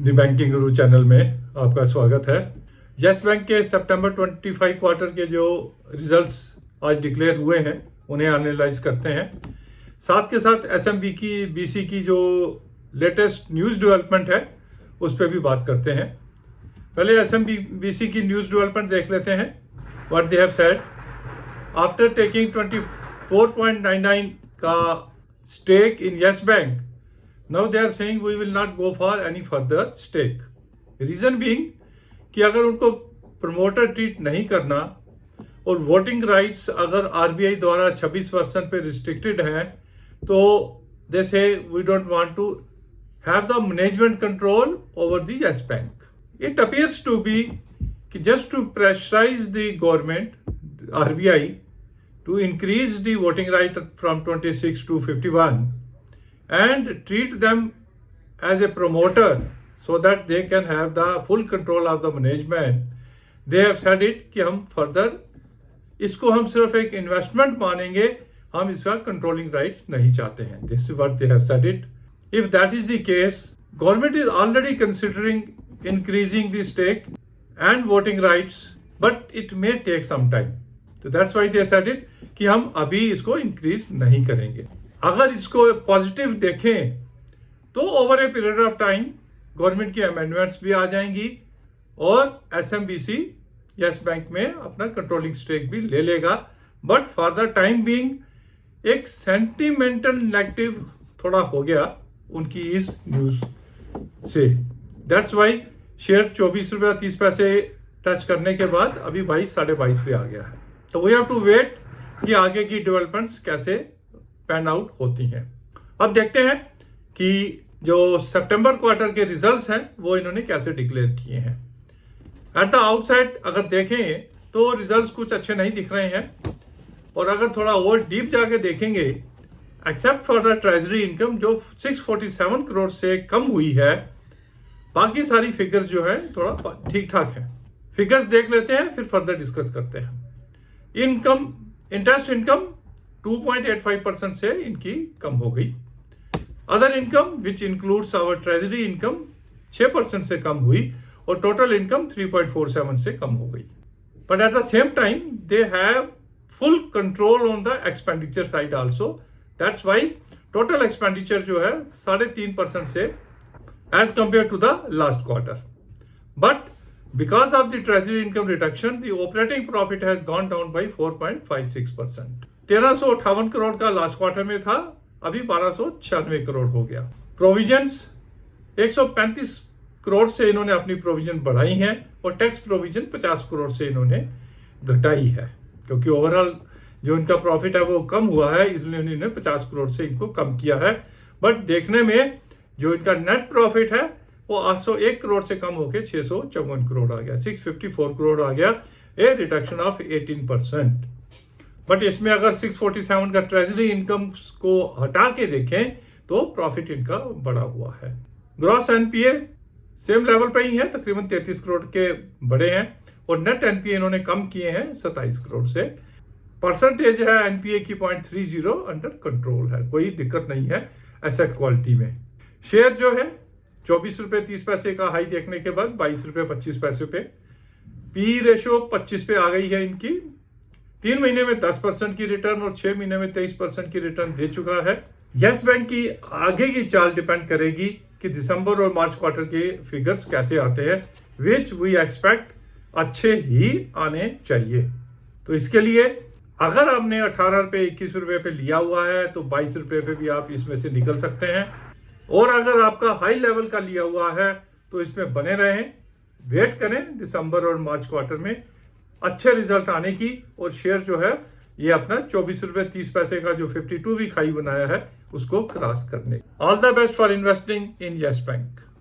The banking Guru channel में आपका स्वागत है। यस बैंक के सितंबर 25 क्वार्टर के जो रिजल्ट्स आज डिक्लेयर हुए हैं उन्हें एनालाइज करते हैं। साथ के साथ एसएमबी की बीसी की जो लेटेस्ट न्यूज़ डेवलपमेंट है उस पर भी बात करते हैं। पहले एसएमबी बीसी की न्यूज़ डेवलपमेंट देख लेते हैं। What they have said after taking 24.99 का stake in Yes Bank, now they are saying we will not go for any further stake. Reason being कि अगर उनको प्रमोटर ट्रीट नहीं करना और वोटिंग राइट्स अगर आरबीआई द्वारा 26% पे रिस्ट्रिक्टेड हैं तो they say we don't want to have the management control over the Yes Bank. It appears to be कि just to pressurise the government RBI to increase the voting right from 26 to 51 and treat them as a promoter so that they can have the full control of the management. They have said it कि हम further इसको हम सिर्फ एक investment मानेंगे, हम इसका controlling right नहीं चाहते हैं। This is what they have said it. If that is the case, government is already considering increasing the stake and voting rights, but it may take some time. So that's why they said it कि हम अभी इसको increase नहीं करेंगे। अगर इसको positive देखें तो over a period of time government की अमेंडमेंट्स भी आ जाएंगी और एसएमबीसी यस बैंक में अपना कंट्रोलिंग स्टेक भी ले लेगा। But for the time being एक सेंटिमेंटल नेगेटिव थोड़ा हो गया उनकी इस न्यूज से। दैट्स वाई शेयर 24 रुपया 30 पैसे टच करने के बाद अभी 22 साढ़े 22 पे आ गया है। तो वी हैव टू वेट कि आगे की डेवलपमेंट्स कैसे पैन आउट होती हैं। अब देखते हैं कि जो सितंबर क्वार्टर के रिजल्ट्स हैं वो इन्होंने कैसे डिक्लेयर किए हैं। एट द आउटसाइड अगर देखें तो रिजल्ट्स कुछ अच्छे नहीं दिख रहे हैं और अगर थोड़ा और डीप जाके देखेंगे except for the treasury income जो 647 करोड़ से कम हुई है, बाकी सारी फिगर्स जो है थोड़ा ठीक ठाक है। फिगर्स देख लेते हैं फिर फर्दर डिस्कस करते हैं। इनकम इंटरेस्ट इनकम 2.85% से इनकी कम हो गई। Other income which includes our treasury income 6% से कम हुई और टोटल इनकम 3.47 से कम हो गई। But at the same time they have full control on the expenditure side also. That's why total expenditure जो है 3.5% से as compared to the last quarter. But because of the treasury income reduction, the operating profit has gone down by 4.56%. 1358 crore का last quarter में था, अभी 1296 करोड़ हो गया। Provisions 135 crore से इन्होंने अपनी प्रोविजन बढ़ाई है और टैक्स प्रोविजन 50 करोड़ से इन्होंने घटाई है क्योंकि ओवरऑल जो इनका प्रॉफिट है वो कम हुआ है, इसलिए इन्होंने 50 करोड़ से इनको कम किया है। बट देखने में जो इनका नेट प्रॉफिट है वो 801 करोड़ से कम होकर 654 करोड़ आ गया, 654 करोड़ आ गया, ए रिडक्शन ऑफ 18%। बट इसमें अगर 647 का ट्रेजरी इनकम को हटा के देखें तो प्रॉफिट इनका बढ़ा हुआ है। ग्रॉस एनपीए सेम लेवल पे ही है, तकरीबन 33 करोड़ के बढ़े हैं और नेट एनपीए इन्होंने कम किए हैं 27 करोड़ से। परसेंटेज है एनपीए की 0.30 अंडर कंट्रोल है, कोई दिक्कत नहीं है एसेट क्वालिटी में। शेयर जो है 24 रुपए 30 पैसे का हाई देखने के बाद 22 रुपए 25 पैसे पे, पी रेशियो 25 पे आ गई है इनकी। 3 महीने में 10% की रिटर्न और 6 महीने में 23% की रिटर्न दे चुका है। यस बैंक की आगे की चाल डिपेंड करेगी कि दिसंबर और मार्च क्वार्टर के फिगर्स कैसे आते हैं, विच वी एक्सपेक्ट अच्छे ही आने चाहिए। तो इसके लिए अगर आपने 18 रुपए 21 रुपए पे लिया हुआ है तो 22 रुपए पे भी आप इसमें से निकल सकते हैं और अगर आपका हाई लेवल का लिया हुआ है तो इसमें बने रहें, वेट करें दिसंबर और मार्च क्वार्टर में अच्छे रिजल्ट आने की और शेयर जो है ये अपना 24 रुपए 30 पैसे का जो 52 वीक हाई बनाया है उसको क्रॉस करने। All the best for investing in Yes bank.